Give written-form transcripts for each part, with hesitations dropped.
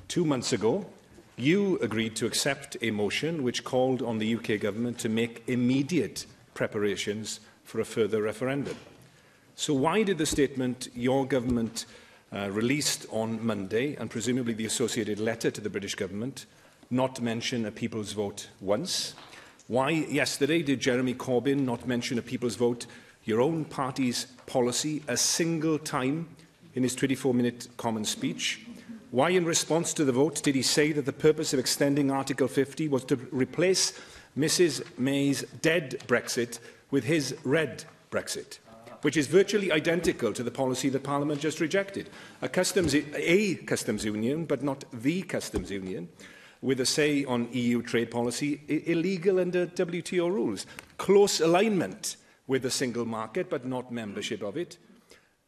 2 months ago, you agreed to accept a motion which called on the UK government to make immediate preparations for a further referendum. So why did the statement your government released on Monday, and presumably the associated letter to the British government, not mention a people's vote once? Why yesterday did Jeremy Corbyn not mention a people's vote, your own party's policy, a single time in his 24-minute common speech? Why, in response to the vote, did he say that the purpose of extending Article 50 was to replace Mrs May's dead Brexit with his red Brexit, which is virtually identical to the policy that Parliament just rejected? A customs union, but not the customs union, with a say on EU trade policy, illegal under WTO rules. Close alignment with the single market, but not membership of it.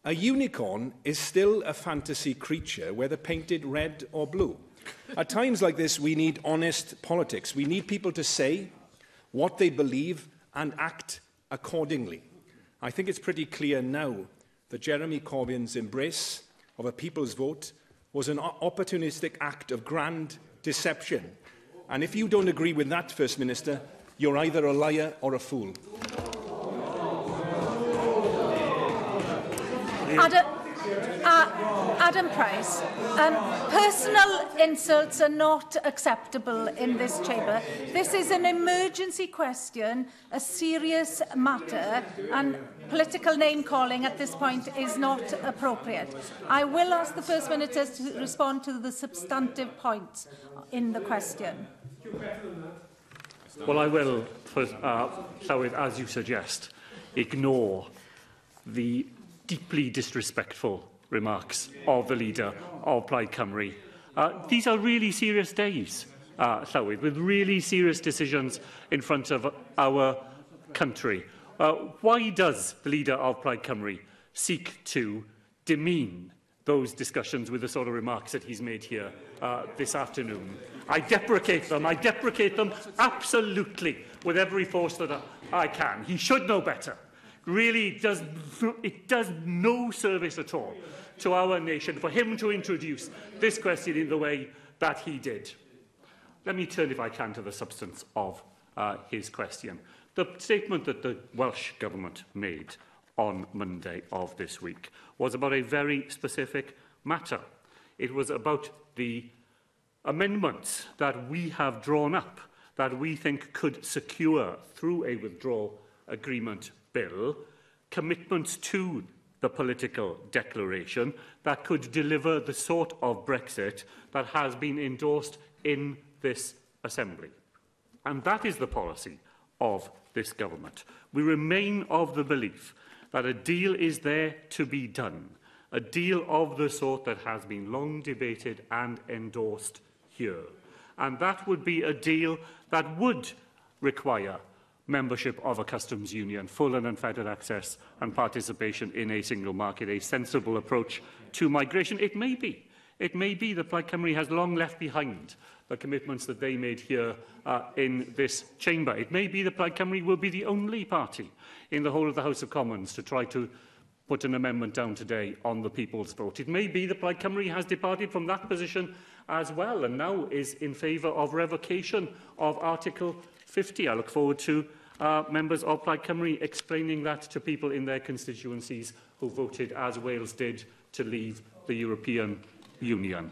A unicorn is still a fantasy creature, whether painted red or blue. At times like this, we need honest politics. We need people to say what they believe and act accordingly. I think it's pretty clear now that Jeremy Corbyn's embrace of a people's vote was an opportunistic act of grand deception. And if you don't agree with that, First Minister, you're either a liar or a fool. Adam Price, personal insults are not acceptable in this chamber. This is an emergency question, a serious matter, and political name-calling at this point is not appropriate. I will ask the First Minister to respond to the substantive points in the question. Well, I will, Llywydd, as you suggest, ignore the deeply disrespectful remarks of the leader of Plaid Cymru. These are really serious days, Llywydd, with really serious decisions in front of our country. Why does the leader of Plaid Cymru seek to demean those discussions with the sort of remarks that he's made here this afternoon? I deprecate them absolutely with every force that I can. He should know better. Really, it does no service at all to our nation for him to introduce this question in the way that he did. Let me turn, if I can, to the substance of his question. The statement that the Welsh Government made on Monday of this week was about a very specific matter. It was about the amendments that we have drawn up that we think could secure, through a withdrawal agreement bill, commitments to the political declaration that could deliver the sort of Brexit that has been endorsed in this Assembly. And that is the policy of this government. We remain of the belief that a deal is there to be done, a deal of the sort that has been long debated and endorsed here. And that would be a deal that would require membership of a customs union, full and unfettered access and participation in a single market, a sensible approach to migration. It may be that Plaid Cymru has long left behind the commitments that they made here in this chamber. It may be that Plaid Cymru will be the only party in the whole of the House of Commons to try to put an amendment down today on the people's vote. It may be that Plaid Cymru has departed from that position as well and now is in favour of revocation of Article 50. I look forward to members of Plaid Cymru explaining that to people in their constituencies who voted, as Wales did, to leave the European Union.